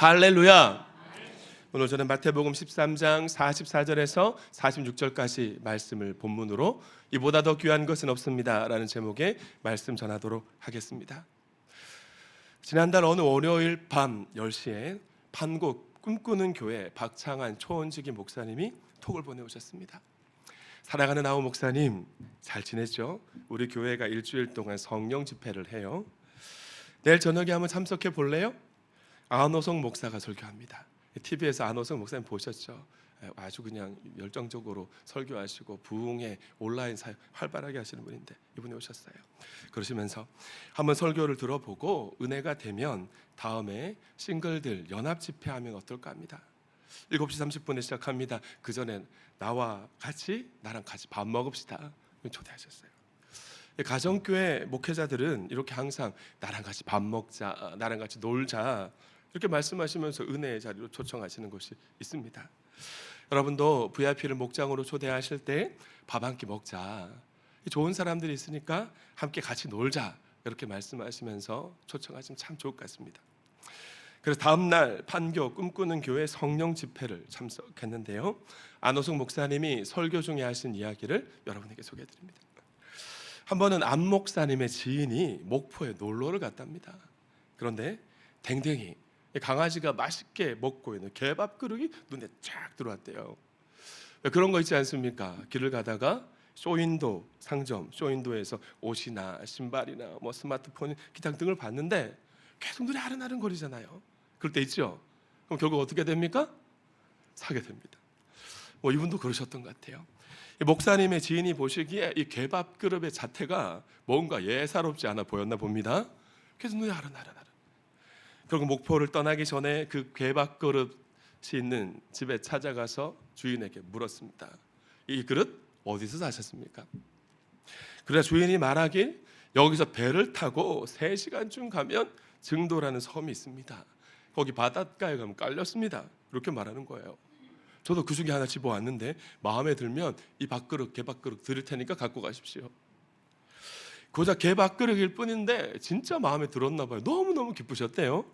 할렐루야. 오늘 저는 마태복음 13장 44절에서 46절까지 말씀을 본문으로 이보다 더 귀한 것은 없습니다 라는 제목의 말씀 전하도록 하겠습니다. 지난달 어느 월요일 밤 10시에 판곡 꿈꾸는 교회 박창한 초원지기 목사님이 톡을 보내오셨습니다. 사랑하는 아우 목사님, 잘 지냈죠? 우리 교회가 일주일 동안 성령 집회를 해요. 내일 저녁에 한번 참석해 볼래요? 안호성 목사가 설교합니다. TV에서 안호성 목사님 보셨죠? 아주 그냥 열정적으로 설교하시고 부흥의 온라인 사역 활발하게 하시는 분인데 이분이 오셨어요. 그러시면서 한번 설교를 들어보고 은혜가 되면 다음에 싱글들 연합 집회하면 어떨까 합니다. 7시 30분에 시작합니다. 그 전에 나랑 같이 밥 먹읍시다. 초대하셨어요. 가정교회 목회자들은 이렇게 항상 나랑 같이 밥 먹자, 나랑 같이 놀자 이렇게 말씀하시면서 은혜의 자리로 초청하시는 것이 있습니다. 여러분도 VIP를 목장으로 초대하실 때 밥 한 끼 먹자, 좋은 사람들이 있으니까 함께 같이 놀자 이렇게 말씀하시면서 초청하시면 참 좋을 것 같습니다. 그래서 다음 날 판교 꿈꾸는 교회 성령 집회를 참석했는데요, 안호숙 목사님이 설교 중에 하신 이야기를 여러분에게 소개해드립니다. 한 번은 안 목사님의 지인이 목포에 놀러를 갔답니다. 그런데 댕댕이 강아지가 맛있게 먹고 있는 개밥 그릇이 눈에 쫙 들어왔대요. 그런 거 있지 않습니까? 길을 가다가 쇼윈도 상점, 쇼윈도에서 옷이나 신발이나 뭐 스마트폰, 기타 등을 봤는데 계속 눈이 아른아른 거리잖아요. 그럴 때 있죠? 그럼 결국 어떻게 됩니까? 사게 됩니다. 이분도 그러셨던 것 같아요. 목사님의 지인이 보시기에 이 개밥 그릇의 자태가 뭔가 예사롭지 않아 보였나 봅니다. 계속 눈이 아른아른. 결국 목포를 떠나기 전에 그 개밥 그릇이 있는 집에 찾아가서 주인에게 물었습니다. 이 그릇 어디서 사셨습니까? 그래서 주인이 말하길 여기서 배를 타고 3시간쯤 가면 증도라는 섬이 있습니다. 거기 바닷가에 가면 깔렸습니다. 그렇게 말하는 거예요. 저도 그 중에 하나 집어왔는데 마음에 들면 이 밥그릇, 개밥그릇 드릴 테니까 갖고 가십시오. 고작 개밥그릇일 뿐인데 진짜 마음에 들었나 봐요. 너무너무 기쁘셨대요.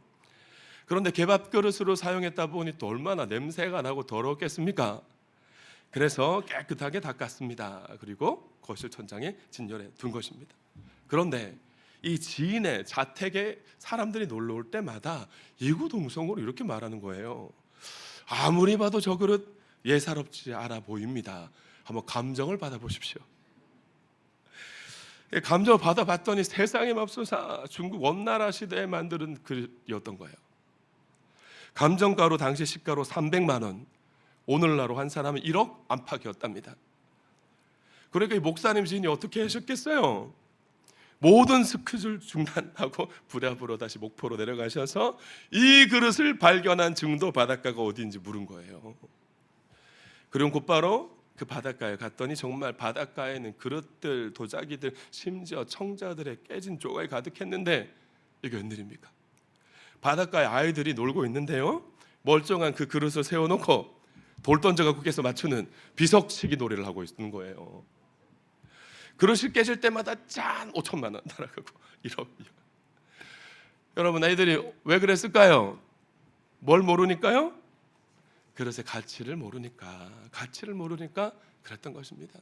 그런데 개밥그릇으로 사용했다 보니 또 얼마나 냄새가 나고 더러웠겠습니까? 그래서 깨끗하게 닦았습니다. 그리고 거실 천장에 진열해 둔 것입니다. 그런데 이 지인의 자택에 사람들이 놀러 올 때마다 이구동성으로 이렇게 말하는 거예요. 아무리 봐도 저 그릇 예사롭지 않아 보입니다. 한번 감정을 받아보십시오. 감정을 받아봤더니 세상에 맙소사 중국 원나라 시대에 만든 그릇이었던 거예요. 감정가로 당시 시가로 300만 원, 오늘날로 한 사람은 1억 안팎이었답니다. 그러니까 이 목사님 지인이 어떻게 하셨겠어요? 모든 스케줄 중단하고 부랴부랴 다시 목포로 내려가셔서 이 그릇을 발견한 증도 바닷가가 어디인지 물은 거예요. 그리고 곧바로 그 바닷가에 갔더니 정말 바닷가에는 그릇들, 도자기들, 심지어 청자들의 깨진 조각이 가득했는데 이게 웬일입니까? 바닷가에 아이들이 놀고 있는데요, 멀쩡한 그 그릇을 세워놓고 돌 던져갖고 깨서 맞추는 비석치기 놀이를 하고 있는 거예요. 그릇이 깨질 때마다 짠 5천만 원 날아가고 1억. 여러분, 아이들이 왜 그랬을까요? 뭘 모르니까요? 그릇의 가치를 모르니까 그랬던 것입니다.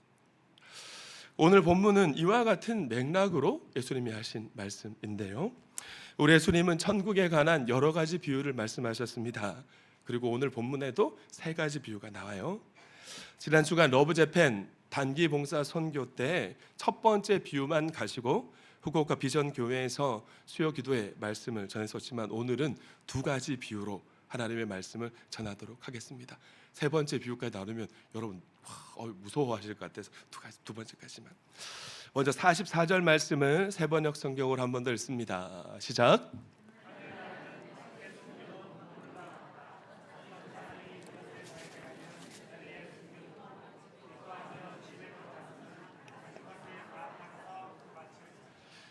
오늘 본문은 이와 같은 맥락으로 예수님이 하신 말씀인데요, 우리 예수님은 천국에 관한 여러 가지 비유를 말씀하셨습니다. 그리고 오늘 본문에도 3가지 비유가 나와요. 지난 주간 러브재팬 단기 봉사 선교 때 첫 번째 비유만 가시고 후쿠오카 비전 교회에서 수요 기도의 말씀을 전했었지만 오늘은 2가지 비유로 하나님의 말씀을 전하도록 하겠습니다. 3번째 비유까지 나누면 여러분 무서워하실 것 같아서 2번째까지만. 먼저 44절 말씀을 세번역 성경으로 한 번 더 읽습니다. 시작.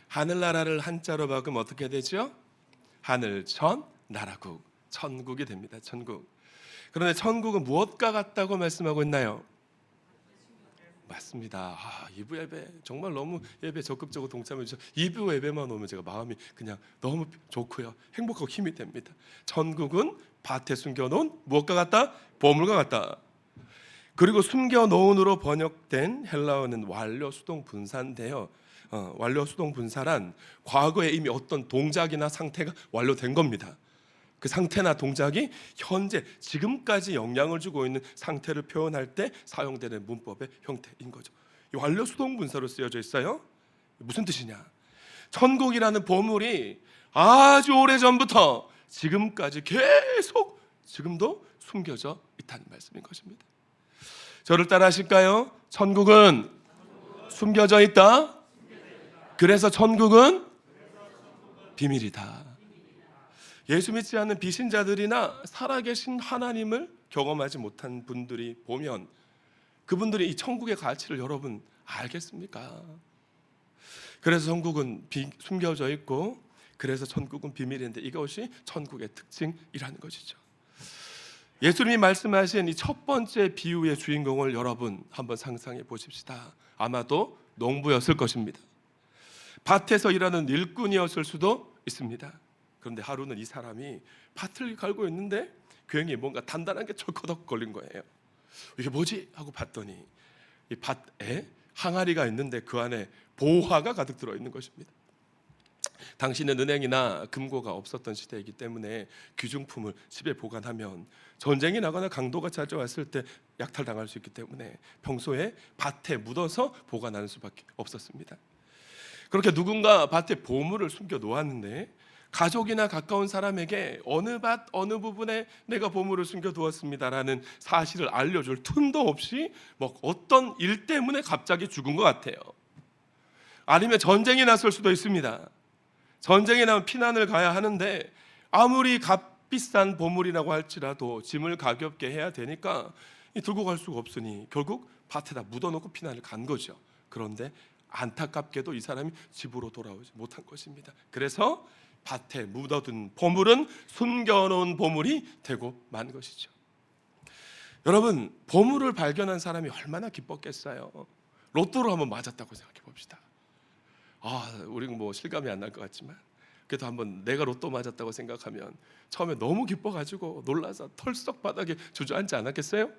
하늘나라를 한자로 바꾸면 어떻게 되죠? 하늘천 나라국, 천국이 됩니다. 천국. 그런데 천국은 무엇과 같다고 말씀하고 있나요? 맞습니다. 2부 예배 정말 너무 예배 적극적으로 동참해 주셔서 2부 예배만 오면 제가 마음이 그냥 너무 좋고요. 행복하고 힘이 됩니다. 천국은 밭에 숨겨놓은 무엇과 같다? 보물과 같다. 그리고 숨겨놓은으로 번역된 헬라어는 완료 수동 분사인데요. 완료 수동 분사란 과거에 이미 어떤 동작이나 상태가 완료된 겁니다. 그 상태나 동작이 현재 지금까지 영향을 주고 있는 상태를 표현할 때 사용되는 문법의 형태인 거죠. 이 완료 수동 분사로 쓰여져 있어요. 무슨 뜻이냐? 천국이라는 보물이 아주 오래전부터 지금까지 계속 지금도 숨겨져 있다는 말씀인 것입니다. 저를 따라 하실까요? 천국은 숨겨져 있다. 그래서 천국은 비밀이다. 예수 믿지 않는 비신자들이나 살아계신 하나님을 경험하지 못한 분들이 보면 그분들이 이 천국의 가치를 여러분 알겠습니까? 그래서 천국은 숨겨져 있고 그래서 천국은 비밀인데 이것이 천국의 특징이라는 것이죠. 예수님이 말씀하신 이 첫 번째 비유의 주인공을 여러분 한번 상상해 보십시다. 아마도 농부였을 것입니다. 밭에서 일하는 일꾼이었을 수도 있습니다. 그런데 하루는 이 사람이 밭을 갈고 있는데 괜히 뭔가 단단한 게 철커덕 걸린 거예요. 이게 뭐지? 하고 봤더니 이 밭에 항아리가 있는데 그 안에 보화가 가득 들어있는 것입니다. 당시는 은행이나 금고가 없었던 시대이기 때문에 귀중품을 집에 보관하면 전쟁이 나거나 강도가 찾아왔을 때 약탈당할 수 있기 때문에 평소에 밭에 묻어서 보관하는 수밖에 없었습니다. 그렇게 누군가 밭에 보물을 숨겨 놓았는데 가족이나 가까운 사람에게 어느 밭 어느 부분에 내가 보물을 숨겨 두었습니다라는 사실을 알려줄 틈도 없이 뭐 어떤 일 때문에 갑자기 죽은 것 같아요. 아니면 전쟁이 났을 수도 있습니다. 전쟁이 나면 피난을 가야 하는데 아무리 값비싼 보물이라고 할지라도 짐을 가볍게 해야 되니까 들고 갈 수가 없으니 결국 밭에다 묻어놓고 피난을 간 거죠. 그런데 안타깝게도 이 사람이 집으로 돌아오지 못한 것입니다. 그래서 밭에 묻어둔 보물은 숨겨놓은 보물이 되고 만 것이죠. 여러분, 보물을 발견한 사람이 얼마나 기뻤겠어요. 로또로 한번 맞았다고 생각해 봅시다. 우리는 뭐 실감이 안 날 것 같지만 그래도 한번 내가 로또 맞았다고 생각하면 처음에 너무 기뻐가지고 놀라서 털썩 바닥에 주저앉지 않았겠어요?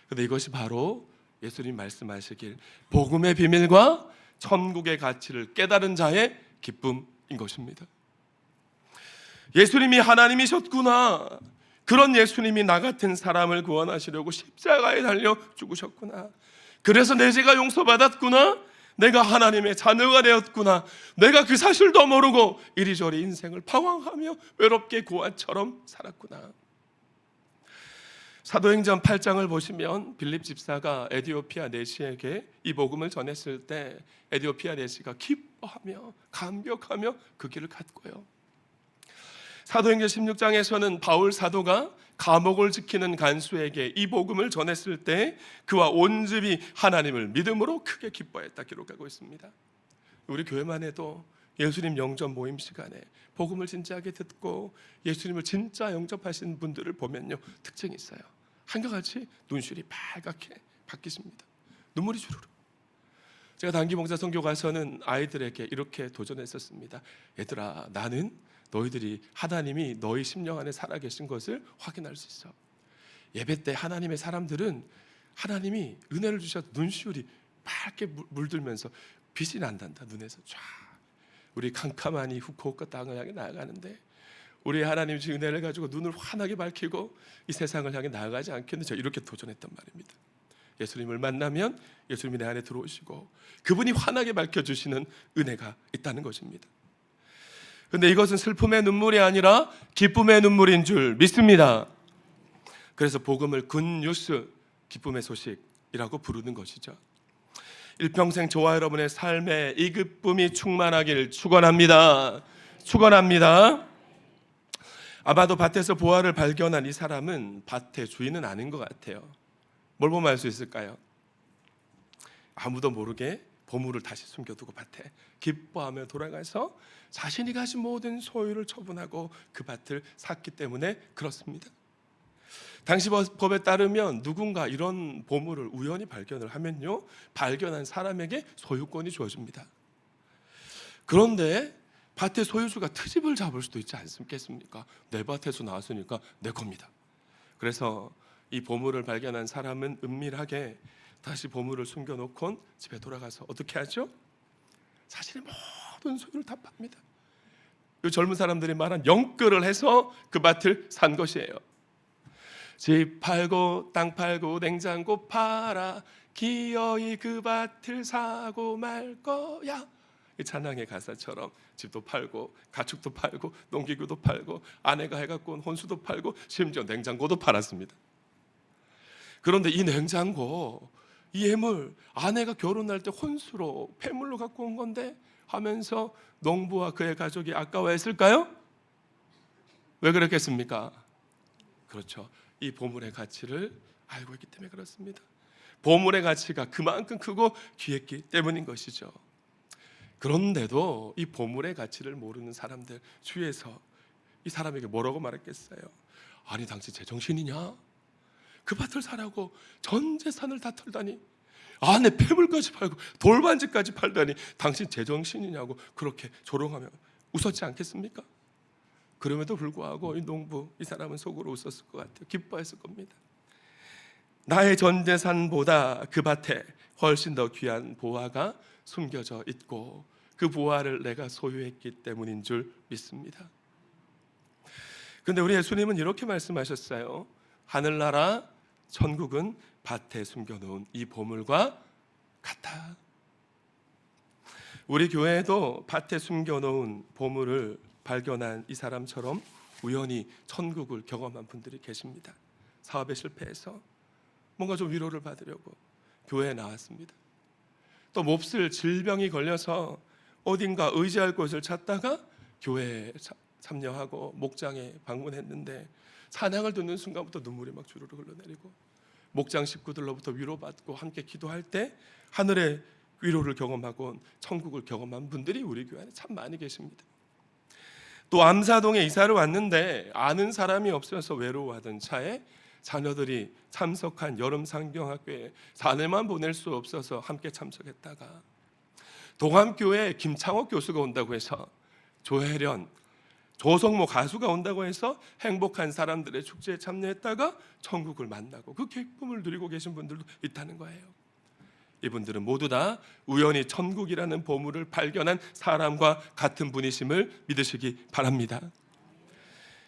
그런데 이것이 바로 예수님 말씀하시길 복음의 비밀과 천국의 가치를 깨달은 자의 기쁨인 것입니다. 예수님이 하나님이셨구나. 그런 예수님이 나 같은 사람을 구원하시려고 십자가에 달려 죽으셨구나. 그래서 내 죄가 용서받았구나. 내가 하나님의 자녀가 되었구나. 내가 그 사실도 모르고 이리저리 인생을 방황하며 외롭게 고아처럼 살았구나. 사도행전 8장을 보시면 빌립 집사가 에디오피아 내시에게 이 복음을 전했을 때 에디오피아 내시가 기뻐하며 감격하며 그 길을 갔고요. 사도행전 16장에서는 바울 사도가 감옥을 지키는 간수에게 이 복음을 전했을 때 그와 온 집이 하나님을 믿음으로 크게 기뻐했다 기록하고 있습니다. 우리 교회만 해도 예수님 영접 모임 시간에 복음을 진지하게 듣고 예수님을 진짜 영접하신 분들을 보면요 특징이 있어요. 한결같이 눈시울이 빨갛게 바뀌십니다. 눈물이 주르르. 제가 단기 목자 선교 가서는 아이들에게 이렇게 도전했었습니다. 얘들아, 나는 너희들이 하나님이 너희 심령 안에 살아계신 것을 확인할 수 있어. 예배 때 하나님의 사람들은 하나님이 은혜를 주셔서 눈시울이 밝게 물들면서 빛이 난단다. 눈에서 쫙. 우리 캄캄하니 후쿠오카 땅을 향해 나아가는데 우리 하나님의 은혜를 가지고 눈을 환하게 밝히고 이 세상을 향해 나아가지 않겠는지 이렇게 도전했단 말입니다. 예수님을 만나면 예수님이 내 안에 들어오시고 그분이 환하게 밝혀주시는 은혜가 있다는 것입니다. 그런데 이것은 슬픔의 눈물이 아니라 기쁨의 눈물인 줄 믿습니다. 그래서 복음을 굿뉴스, 기쁨의 소식이라고 부르는 것이죠. 일평생 저와 여러분의 삶에 이 기쁨이 충만하길 축원합니다. 축원합니다. 아마도 밭에서 보화를 발견한 이 사람은 밭의 주인은 아닌 것 같아요. 뭘 보면 알 수 있을까요? 아무도 모르게 보물을 다시 숨겨두고 밭에 기뻐하며 돌아가서 자신이 가진 모든 소유를 처분하고 그 밭을 샀기 때문에 그렇습니다. 당시 법에 따르면 누군가 이런 보물을 우연히 발견을 하면요, 발견한 사람에게 소유권이 주어집니다. 그런데 밭의 소유주가 트집을 잡을 수도 있지 않겠습니까? 내 밭에서 나왔으니까 내 겁니다. 그래서 이 보물을 발견한 사람은 은밀하게 다시 보물을 숨겨놓고 집에 돌아가서 어떻게 하죠? 자신의 모든 소유를 다 팝니다. 이 젊은 사람들이 말한 영끌을 해서 그 밭을 산 것이에요. 집 팔고 땅 팔고 냉장고 팔아 기어이 그 밭을 사고 말 거야. 이 찬양의 가사처럼 집도 팔고 가축도 팔고 농기구도 팔고 아내가 해갖고 온 혼수도 팔고 심지어 냉장고도 팔았습니다. 그런데 이 냉장고, 이 예물, 아내가 결혼할 때 혼수로 폐물로 갖고 온 건데 하면서 농부와 그의 가족이 아까워했을까요? 왜 그랬겠습니까? 그렇죠. 이 보물의 가치를 알고 있기 때문에 그렇습니다. 보물의 가치가 그만큼 크고 귀했기 때문인 것이죠. 그런데도 이 보물의 가치를 모르는 사람들 주위에서 이 사람에게 뭐라고 말했겠어요? 아니 당신 제정신이냐? 그 밭을 사라고 전 재산을 다 털다니, 아내 폐물까지 팔고 돌반지까지 팔다니 당신 제정신이냐고 그렇게 조롱하며 웃었지 않겠습니까? 그럼에도 불구하고 이 농부, 이 사람은 속으로 웃었을 것 같아요. 기뻐했을 겁니다. 나의 전 재산보다 그 밭에 훨씬 더 귀한 보화가 숨겨져 있고 그 보화를 내가 소유했기 때문인 줄 믿습니다. 그런데 우리 예수님은 이렇게 말씀하셨어요. 하늘나라 천국은 밭에 숨겨놓은 이 보물과 같아. 우리 교회에도 밭에 숨겨놓은 보물을 발견한 이 사람처럼 우연히 천국을 경험한 분들이 계십니다. 사업에 실패해서 뭔가 좀 위로를 받으려고 교회에 나왔습니다. 또 몹쓸 질병이 걸려서 어딘가 의지할 곳을 찾다가 교회에 참여하고 목장에 방문했는데 찬양을 듣는 순간부터 눈물이 막 주르르 흘러내리고 목장 식구들로부터 위로받고 함께 기도할 때 하늘의 위로를 경험하고 천국을 경험한 분들이 우리 교회 안에 참 많이 계십니다. 또 암사동에 이사를 왔는데 아는 사람이 없어서 외로워하던 차에 자녀들이 참석한 여름 상경학교에 사내만 보낼 수 없어서 함께 참석했다가 동암교회 김창옥 교수가 온다고 해서 조혜련, 조성모 가수가 온다고 해서 행복한 사람들의 축제에 참여했다가 천국을 만나고 그 기쁨을 누리고 계신 분들도 있다는 거예요. 이분들은 모두 다 우연히 천국이라는 보물을 발견한 사람과 같은 분이심을 믿으시기 바랍니다.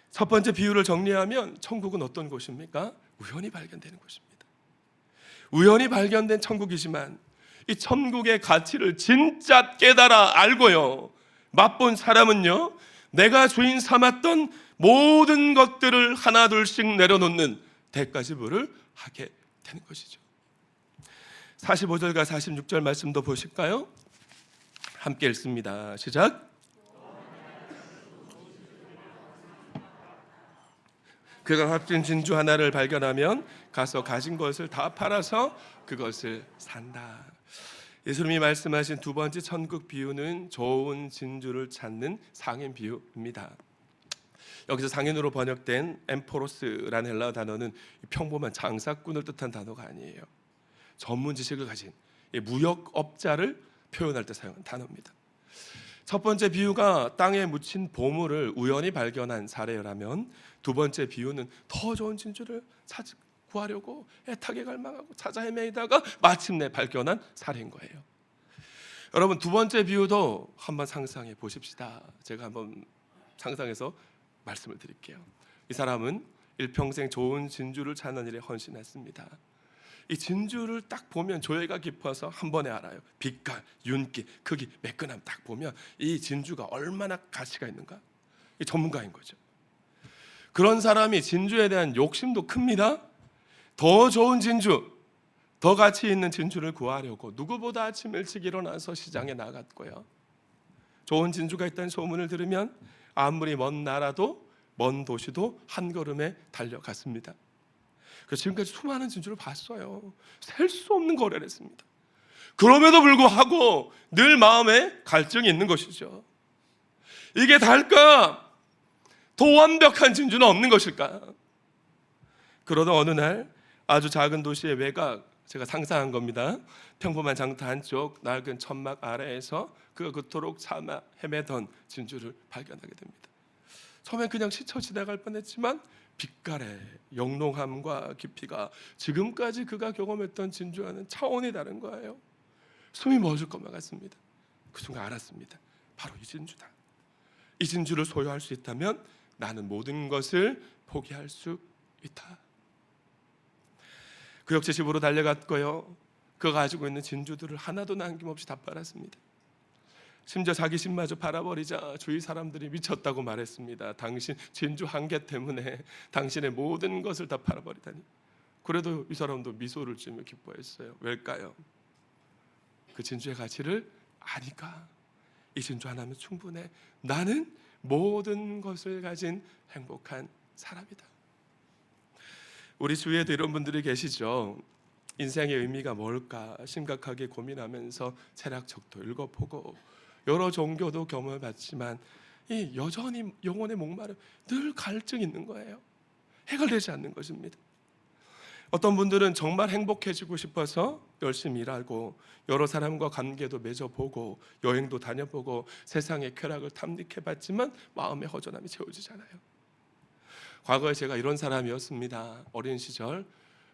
첫 번째 비유를 정리하면 천국은 어떤 곳입니까? 우연히 발견되는 곳입니다. 우연히 발견된 천국이지만 이 천국의 가치를 진짜 깨달아 알고요 맛본 사람은요 내가 주인 삼았던 모든 것들을 하나둘씩 내려놓는 대가지불을 하게 되는 것이죠. 45절과 46절 말씀도 보실까요? 함께 읽습니다. 시작. 그가 값진 진주 하나를 발견하면 가서 가진 것을 다 팔아서 그것을 산다. 예수님이 말씀하신 두 번째 천국 비유는 좋은 진주를 찾는 상인 비유입니다. 여기서 상인으로 번역된 엠포로스라는 헬라어 단어는 평범한 장사꾼을 뜻한 단어가 아니에요. 전문 지식을 가진 무역업자를 표현할 때 사용한 단어입니다. 첫 번째 비유가 땅에 묻힌 보물을 우연히 발견한 사례라면 두 번째 비유는 더 좋은 진주를 구하려고 애타게 갈망하고 찾아 헤매다가 마침내 발견한 사례인 거예요. 여러분 두 번째 비유도 한번 상상해 보십시다. 제가 한번 상상해서 말씀을 드릴게요. 이 사람은 일평생 좋은 진주를 찾는 일에 헌신했습니다. 이 진주를 딱 보면 조예가 깊어서 한 번에 알아요. 빛깔, 윤기, 크기, 매끈함 딱 보면 이 진주가 얼마나 가치가 있는가. 이 전문가인 거죠. 그런 사람이 진주에 대한 욕심도 큽니다. 더 좋은 진주, 더 가치 있는 진주를 구하려고 누구보다 아침 일찍 일어나서 시장에 나갔고요. 좋은 진주가 있다는 소문을 들으면 아무리 먼 나라도 먼 도시도 한 걸음에 달려갔습니다. 그래서 지금까지 수많은 진주를 봤어요. 셀 수 없는 거래를 했습니다. 그럼에도 불구하고 늘 마음에 갈증이 있는 것이죠. 이게 달까? 더 완벽한 진주는 없는 것일까? 그러던 어느 날 아주 작은 도시의 외곽, 제가 상상한 겁니다. 평범한 장터 한쪽 낡은 천막 아래에서 그가 그토록 참아 헤매던 진주를 발견하게 됩니다. 처음엔 그냥 스쳐 지나갈 뻔했지만 빛깔의 영롱함과 깊이가 지금까지 그가 경험했던 진주와는 차원이 다른 거예요. 숨이 멎을 것만 같습니다. 그 순간 알았습니다. 바로 이 진주다. 이 진주를 소유할 수 있다면 나는 모든 것을 포기할 수 있다. 그 역시 집으로 달려갔고요. 그가 가지고 있는 진주들을 하나도 남김없이 다 빨았습니다. 심지어 자기 집마저 팔아버리자 주위 사람들이 미쳤다고 말했습니다. 당신 진주 한 개 때문에 당신의 모든 것을 다 팔아버리다니. 그래도 이 사람도 미소를 지으며 기뻐했어요. 왜일까요? 그 진주의 가치를 아니까. 이 진주 하나면 충분해. 나는 모든 것을 가진 행복한 사람이다. 우리 주위에도 이런 분들이 계시죠. 인생의 의미가 뭘까 심각하게 고민하면서 철학책도 읽어보고 여러 종교도 경험해봤지만 이 여전히 영혼의 목마름, 늘 갈증이 있는 거예요. 해결되지 않는 것입니다. 어떤 분들은 정말 행복해지고 싶어서 열심히 일하고 여러 사람과 관계도 맺어보고 여행도 다녀보고 세상의 쾌락을 탐닉해봤지만 마음의 허전함이 채워지잖아요. 과거에 제가 이런 사람이었습니다. 어린 시절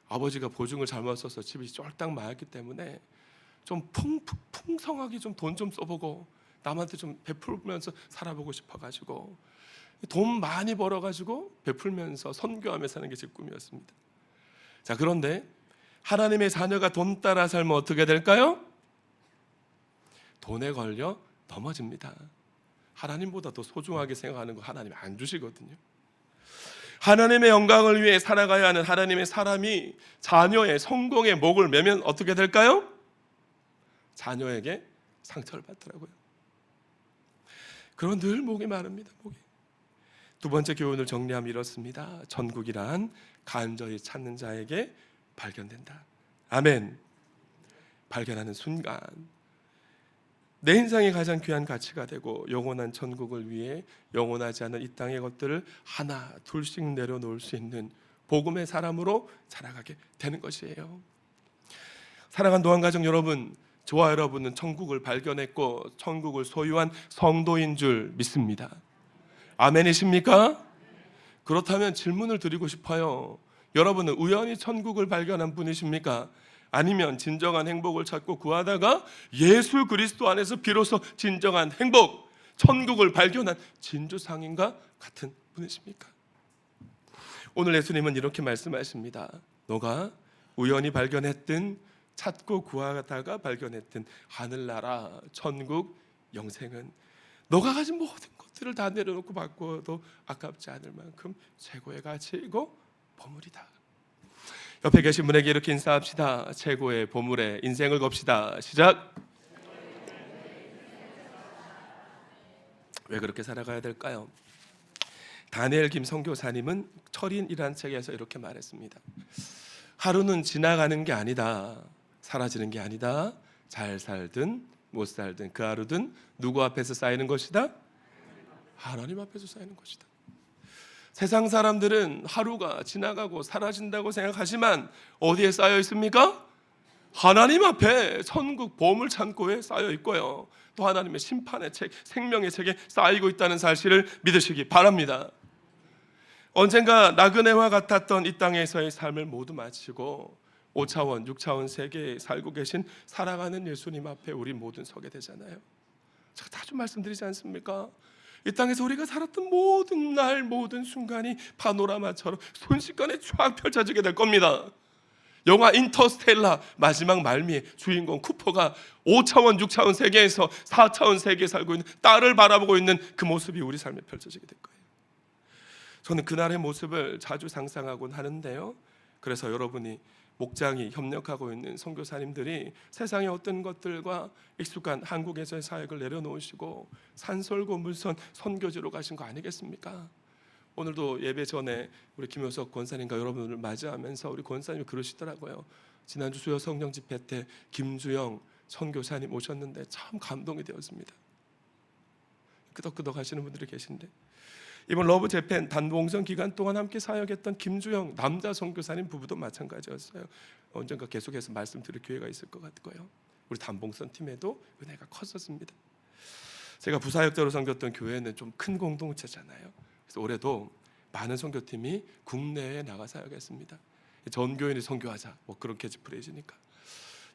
아버지가 보증을 잘못 써서 집이 쫄딱 망했기 때문에 좀 풍성하게 좀 돈 좀 써보고 남한테 좀 베풀면서 살아보고 싶어가지고 돈 많이 벌어가지고 베풀면서 선교하며 사는 게 제 꿈이었습니다. 자, 그런데 하나님의 자녀가 돈 따라 살면 어떻게 될까요? 돈에 걸려 넘어집니다. 하나님보다 더 소중하게 생각하는 거 하나님 안 주시거든요. 하나님의 영광을 위해 살아가야 하는 하나님의 사람이 자녀의 성공의 목을 매면 어떻게 될까요? 자녀에게 상처를 받더라고요. 그런 늘 목이 마릅니다. 목이. 두 번째 교훈을 정리하면 이렇습니다. 천국이란 간절히 찾는 자에게 발견된다. 아멘. 발견하는 순간 내 인생의 가장 귀한 가치가 되고 영원한 천국을 위해 영원하지 않은 이 땅의 것들을 하나 둘씩 내려놓을 수 있는 복음의 사람으로 자라가게 되는 것이에요. 사랑하는 노한가족 여러분, 저와 여러분은 천국을 발견했고 천국을 소유한 성도인 줄 믿습니다. 아멘이십니까? 그렇다면 질문을 드리고 싶어요. 여러분은 우연히 천국을 발견한 분이십니까? 아니면 진정한 행복을 찾고 구하다가 예수 그리스도 안에서 비로소 진정한 행복, 천국을 발견한 진주상인과 같은 분이십니까? 오늘 예수님은 이렇게 말씀하십니다. 너가 우연히 발견했든 찾고 구하다가 발견했든 하늘나라, 천국, 영생은 너가 가진 모든 것들을 다 내려놓고 바꿔도 아깝지 않을 만큼 최고의 가치이고 보물이다. 옆에 계신 분에게 이렇게 인사합시다. 최고의 보물에 인생을 겁시다. 시작. 왜 그렇게 살아가야 될까요? 다니엘 김 선교사님은 철인이라는 책에서 이렇게 말했습니다. 하루는 지나가는 게 아니다. 사라지는 게 아니다. 잘 살든 못 살든 그 하루든 누구 앞에서 쌓이는 것이다? 하나님 앞에서 쌓이는 것이다. 세상 사람들은 하루가 지나가고 사라진다고 생각하지만 어디에 쌓여 있습니까? 하나님 앞에 천국 보물 창고에 쌓여 있고요. 또 하나님의 심판의 책, 생명의 책에 쌓이고 있다는 사실을 믿으시기 바랍니다. 언젠가 나그네와 같았던 이 땅에서의 삶을 모두 마치고 5차원, 6차원 세계에 살고 계신 살아가는 예수님 앞에 우리 모든 서게 되잖아요. 제가 자주 말씀드리지 않습니까? 이 땅에서 우리가 살았던 모든 날, 모든 순간이 파노라마처럼 순식간에 쫙 펼쳐지게 될 겁니다. 영화 인터스텔라 마지막 말미에 주인공 쿠퍼가 5차원, 6차원 세계에서 4차원 세계에 살고 있는 딸을 바라보고 있는 그 모습이 우리 삶에 펼쳐지게 될 거예요. 저는 그날의 모습을 자주 상상하곤 하는데요. 그래서 여러분이 목장이 협력하고 있는 선교사님들이 세상의 어떤 것들과 익숙한 한국에서의 사역을 내려놓으시고 산설고 물선 선교지로 가신 거 아니겠습니까? 오늘도 예배 전에 우리 김효석 권사님과 여러분을 맞이하면서 우리 권사님이 그러시더라고요. 지난주 수요 성령 집회 때 김주영 선교사님 오셨는데 참 감동이 되었습니다. 끄덕끄덕 하시는 분들이 계신데 이번 러브 재팬 단봉선 기간 동안 함께 사역했던 김주영 남자 선교사님 부부도 마찬가지였어요. 언젠가 계속해서 말씀드릴 기회가 있을 것 같고요. 우리 단봉선 팀에도 은혜가 컸었습니다. 제가 부사역자로 섬겼던 교회는 좀 큰 공동체잖아요. 그래서 올해도 많은 선교팀이 국내에 나가 사역했습니다. 전 교인이 선교하자 뭐 그런 캐치프레이즈니까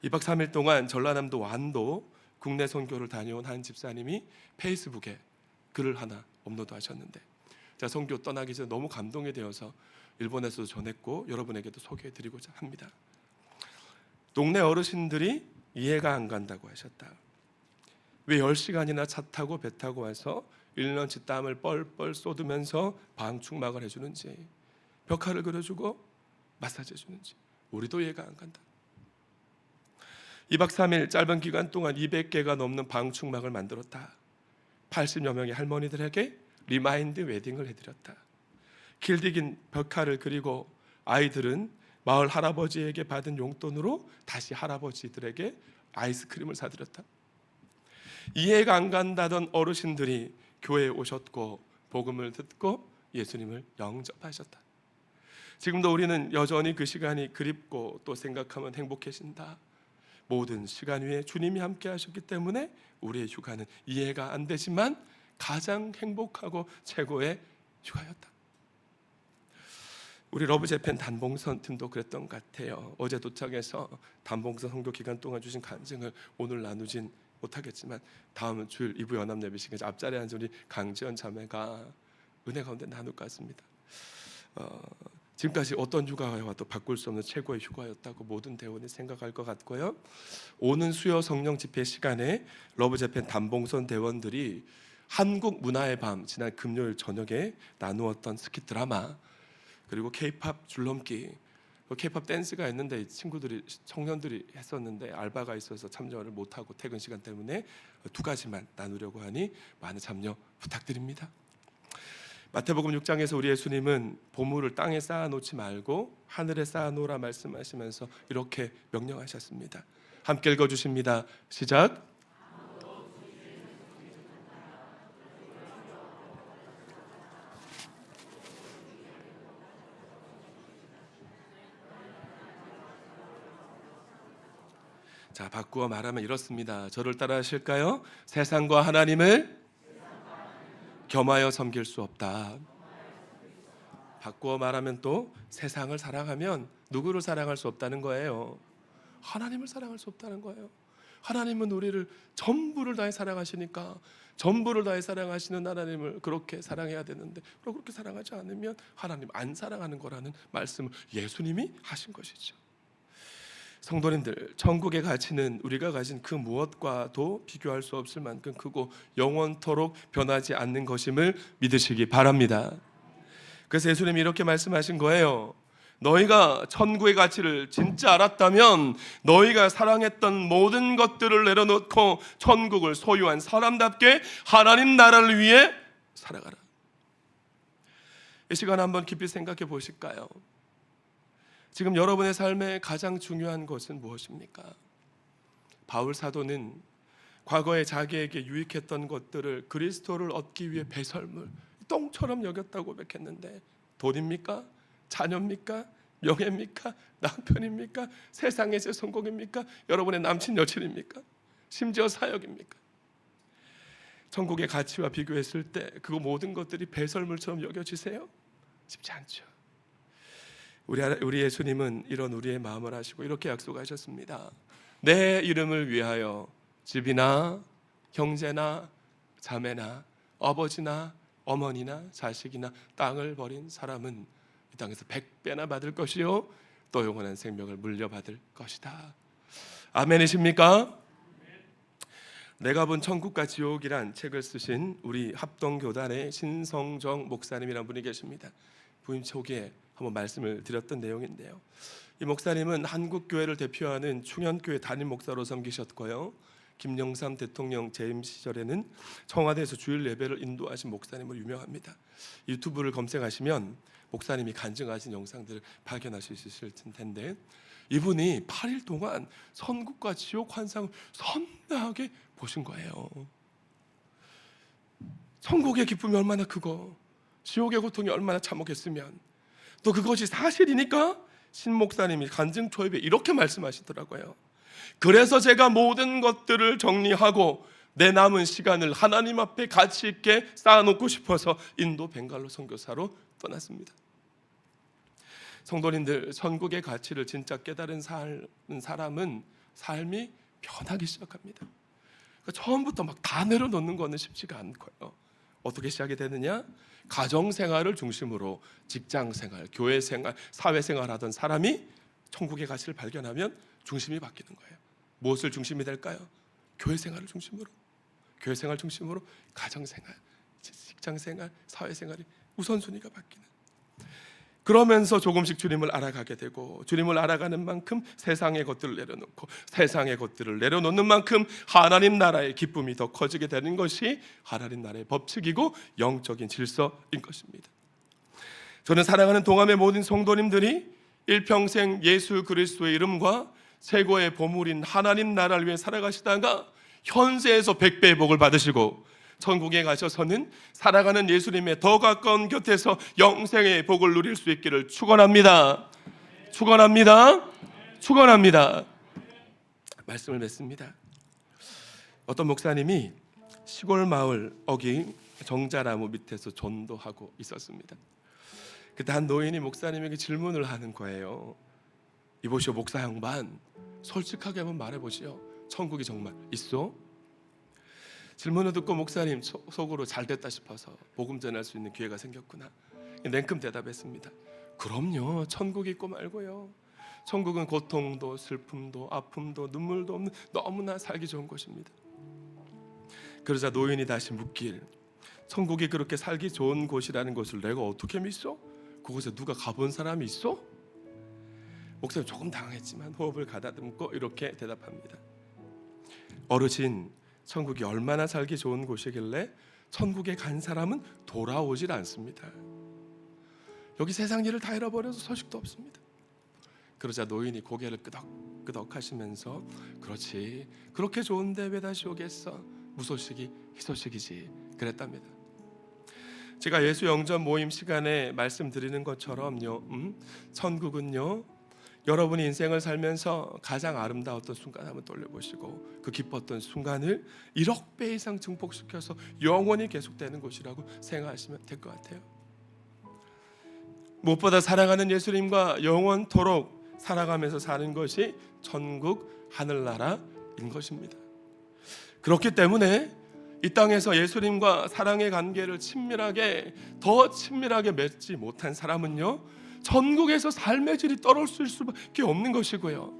2박 3일 동안 전라남도 완도 국내 선교를 다녀온 한 집사님이 페이스북에 글을 하나 업로드하셨는데 제가 선교 떠나기 전에 너무 감동이 되어서 일본에서도 전했고 여러분에게도 소개해드리고자 합니다. 동네 어르신들이 이해가 안 간다고 하셨다. 왜 10시간이나 차 타고 배 타고 와서 1년치 땀을 뻘뻘 쏟으면서 방충막을 해주는지 벽화를 그려주고 마사지 해주는지 우리도 이해가 안 간다. 2박 3일 짧은 기간 동안 200개가 넘는 방충막을 만들었다. 80여 명의 할머니들에게 리마인드 웨딩을 해드렸다. 길디긴 벽화를 그리고 아이들은 마을 할아버지에게 받은 용돈으로 다시 할아버지들에게 아이스크림을 사드렸다. 이해가 안 간다던 어르신들이 교회에 오셨고 복음을 듣고 예수님을 영접하셨다. 지금도 우리는 여전히 그 시간이 그립고 또 생각하면 행복해진다. 모든 시간 위에 주님이 함께 하셨기 때문에 우리의 휴가는 이해가 안 되지만 가장 행복하고 최고의 휴가였다. 우리 러브 재팬 단봉선 팀도 그랬던 것 같아요. 어제 도착해서 단봉선 선교 기간 동안 주신 간증을 오늘 나누진 못하겠지만 다음 주일 2부 연합 예배 시간 앞자리에 앉은 우리 강지연 자매가 은혜 가운데 나눌 것 같습니다. 지금까지 어떤 휴가와 또 바꿀 수 없는 최고의 휴가였다고 모든 대원이 생각할 것 같고요. 오는 수요 성령 집회 시간에 러브 재팬 단봉선 대원들이 한국 문화의 밤 지난 금요일 저녁에 나누었던 스킷 드라마 그리고 K-팝 줄넘기 K-팝 댄스가 있는데 친구들이 청년들이 했었는데 알바가 있어서 참여를 못하고 퇴근 시간 때문에 2가지만 나누려고 하니 많은 참여 부탁드립니다. 마태복음 6장에서 우리 예수님은 보물을 땅에 쌓아놓지 말고 하늘에 쌓아놓으라 말씀하시면서 이렇게 명령하셨습니다. 함께 읽어주십니다. 시작. 자, 바꾸어 말하면 이렇습니다. 저를 따라 하실까요? 세상과 하나님을 겸하여 섬길 수 없다. 바꾸어 말하면 또 세상을 사랑하면 누구를 사랑할 수 없다는 거예요? 하나님을 사랑할 수 없다는 거예요. 하나님은 우리를 전부를 다해 사랑하시니까 전부를 다해 사랑하시는 하나님을 그렇게 사랑해야 되는데 그렇게 사랑하지 않으면 하나님 안 사랑하는 거라는 말씀을 예수님이 하신 것이죠. 성도님들, 천국의 가치는 우리가 가진 그 무엇과도 비교할 수 없을 만큼 크고 영원토록 변하지 않는 것임을 믿으시기 바랍니다. 그래서 예수님이 이렇게 말씀하신 거예요. 너희가 천국의 가치를 진짜 알았다면 너희가 사랑했던 모든 것들을 내려놓고 천국을 소유한 사람답게 하나님 나라를 위해 살아가라. 이 시간 한번 깊이 생각해 보실까요? 지금 여러분의 삶에 가장 중요한 것은 무엇입니까? 바울 사도는 과거에 자기에게 유익했던 것들을 그리스도를 얻기 위해 배설물, 똥처럼 여겼다고 고백했는데 돈입니까? 자녀입니까? 명예입니까? 남편입니까? 세상의 제 성공입니까? 여러분의 남친 여친입니까? 심지어 사역입니까? 천국의 가치와 비교했을 때 그 모든 것들이 배설물처럼 여겨지세요? 쉽지 않죠. 우리 예수님은 이런 우리의 마음을 아시고 이렇게 약속하셨습니다. 내 이름을 위하여 집이나 형제나 자매나 아버지나 어머니나 자식이나 땅을 버린 사람은 이 땅에서 100배나 받을 것이요 또 영원한 생명을 물려받을 것이다. 아멘이십니까? 내가 본 천국과 지옥이란 책을 쓰신 우리 합동교단의 신성정 목사님이라는 분이 계십니다. 부임 초기에 한번 말씀을 드렸던 내용인데요. 이 목사님은 한국교회를 대표하는 충현교회 담임 목사로 섬기셨고요. 김영삼 대통령 재임 시절에는 청와대에서 주일 예배를 인도하신 목사님으로 유명합니다. 유튜브를 검색하시면 목사님이 간증하신 영상들을 발견하실 수 있을 텐데 이분이 8일 동안 천국과 지옥 환상을 선명하게 보신 거예요. 천국의 기쁨이 얼마나 크고 지옥의 고통이 얼마나 참혹했으면. 또 그것이 사실이니까 신 목사님이 간증 초입에 이렇게 말씀하시더라고요. 그래서 제가 모든 것들을 정리하고 내 남은 시간을 하나님 앞에 가치 있게 쌓아놓고 싶어서 인도 벵갈로 선교사로 떠났습니다. 성도님들, 천국의 가치를 진짜 깨달은 사람은 삶이 변하기 시작합니다. 그러니까 처음부터 막 다 내려놓는 거는 쉽지가 않고요. 어떻게 시작이 되느냐? 가정생활을 중심으로 직장생활, 교회생활, 사회생활 하던 사람이 천국의 가치를 발견하면 중심이 바뀌는 거예요. 무엇을 중심이 될까요? 교회생활을 중심으로, 교회생활 중심으로 가정생활, 직장생활, 사회생활이 우선순위가 바뀌는. 그러면서 조금씩 주님을 알아가게 되고, 주님을 알아가는 만큼 세상의 것들을 내려놓고, 세상의 것들을 내려놓는 만큼 하나님 나라의 기쁨이 더 커지게 되는 것이 하나님 나라의 법칙이고 영적인 질서인 것입니다. 저는 사랑하는 동암의 모든 성도님들이 일평생 예수 그리스도의 이름과 최고의 보물인 하나님 나라를 위해 살아가시다가 현세에서 100배의 복을 받으시고 천국에 가셔서는 살아가는 예수님의 더 가까운 곁에서 영생의 복을 누릴 수 있기를 축원합니다. 축원합니다. 축원합니다. 말씀을 맺습니다. 어떤 목사님이 시골 마을 어기 정자나무 밑에서 전도하고 있었습니다. 그때 한 노인이 목사님에게 질문을 하는 거예요. 이보시오 목사 양반, 솔직하게 한번 말해보시오. 천국이 정말 있어? 질문을 듣고 목사님 속으로 잘 됐다 싶어서 복음 전할 수 있는 기회가 생겼구나. 냉큼 대답했습니다. 그럼요, 천국이 있고 말고요. 천국은 고통도 슬픔도 아픔도 눈물도 없는 너무나 살기 좋은 곳입니다. 그러자 노인이 다시 묻길, 천국이 그렇게 살기 좋은 곳이라는 것을 내가 어떻게 믿어? 그곳에 누가 가본 사람이 있어? 목사님 조금 당황했지만 호흡을 가다듬고 이렇게 대답합니다. 어르신, 천국이 얼마나 살기 좋은 곳이길래 천국에 간 사람은 돌아오질 않습니다. 여기 세상 일을 다 잃어버려서 소식도 없습니다. 그러자 노인이 고개를 끄덕끄덕 하시면서 그렇지, 그렇게 좋은데 왜 다시 오겠어? 무소식이 희소식이지 그랬답니다. 제가 예수 영접 모임 시간에 말씀드리는 것처럼요, 천국은요, 여러분이 인생을 살면서 가장 아름다웠던 순간 한번 떠올려보시고 그 기뻤던 순간을 1억 배 이상 증폭시켜서 영원히 계속되는 곳이라고 생각하시면 될 것 같아요. 무엇보다 사랑하는 예수님과 영원토록 살아가면서 사는 것이 천국 하늘나라인 것입니다. 그렇기 때문에 이 땅에서 예수님과 사랑의 관계를 더 친밀하게 맺지 못한 사람은요, 천국에서 삶의 질이 떨어질 수밖에 없는 것이고요,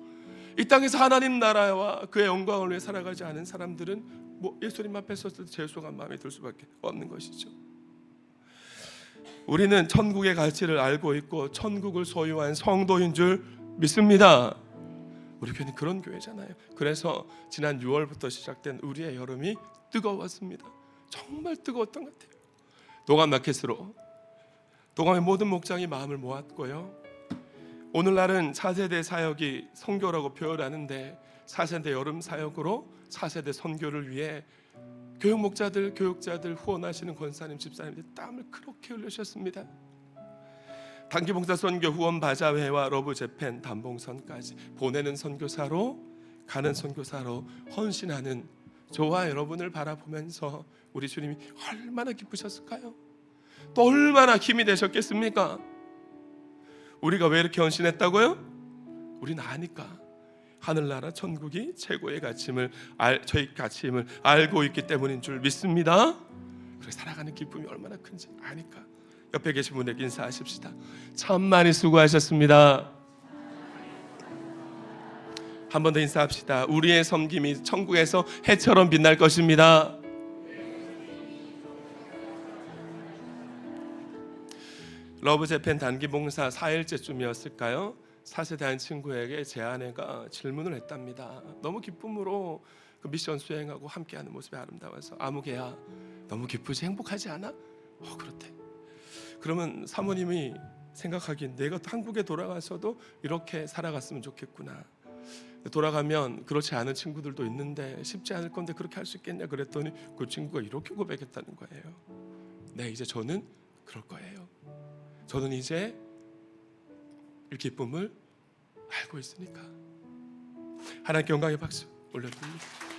이 땅에서 하나님 나라와 그의 영광을 위해 살아가지 않은 사람들은 예수님 앞에 섰을 때 죄송한 마음이 들 수밖에 없는 것이죠. 우리는 천국의 가치를 알고 있고 천국을 소유한 성도인 줄 믿습니다. 우리 교회는 그런 교회잖아요. 그래서 지난 6월부터 시작된 우리의 여름이 뜨거웠습니다. 정말 뜨거웠던 것 같아요. 동암 마켓으로 동암의 모든 목장이 마음을 모았고요, 오늘날은 4세대 사역이 선교라고 표현하는데 4세대 여름 사역으로 4세대 선교를 위해 교육 목자들, 교육자들, 후원하시는 권사님, 집사님들 땀을 그렇게 흘리셨습니다. 단기봉사 선교 후원 바자회와 러브 재팬 단봉선까지 보내는 선교사로, 가는 선교사로 헌신하는 저와 여러분을 바라보면서 우리 주님이 얼마나 기쁘셨을까요? 또 얼마나 힘이 되셨겠습니까? 우리가 왜 이렇게 헌신했다고요? 우리는 아니까, 하늘나라 천국이 최고의 저희 가치임을 알고 있기 때문인 줄 믿습니다. 그래서 살아가는 기쁨이 얼마나 큰지 아니까. 옆에 계신 분에게 인사하십시다. 참 많이 수고하셨습니다. 한 번 더 인사합시다. 우리의 섬김이 천국에서 해처럼 빛날 것입니다. 러브재팬 단기봉사 4일째쯤이었을까요? 4세대 한 친구에게 제 아내가 질문을 했답니다. 너무 기쁨으로 그 미션 수행하고 함께하는 모습이 아름다워서, 아무개야 너무 기쁘지, 행복하지 않아? 그렇대. 그러면 사모님이 생각하기엔 내가 한국에 돌아가서도 이렇게 살아갔으면 좋겠구나. 돌아가면 그렇지 않은 친구들도 있는데 쉽지 않을 건데 그렇게 할 수 있겠냐 그랬더니 그 친구가 이렇게 고백했다는 거예요. 네, 이제 저는 그럴 거예요. 저는 이제 이 기쁨을 알고 있으니까. 하나님께 영광의 박수 올려드립니다.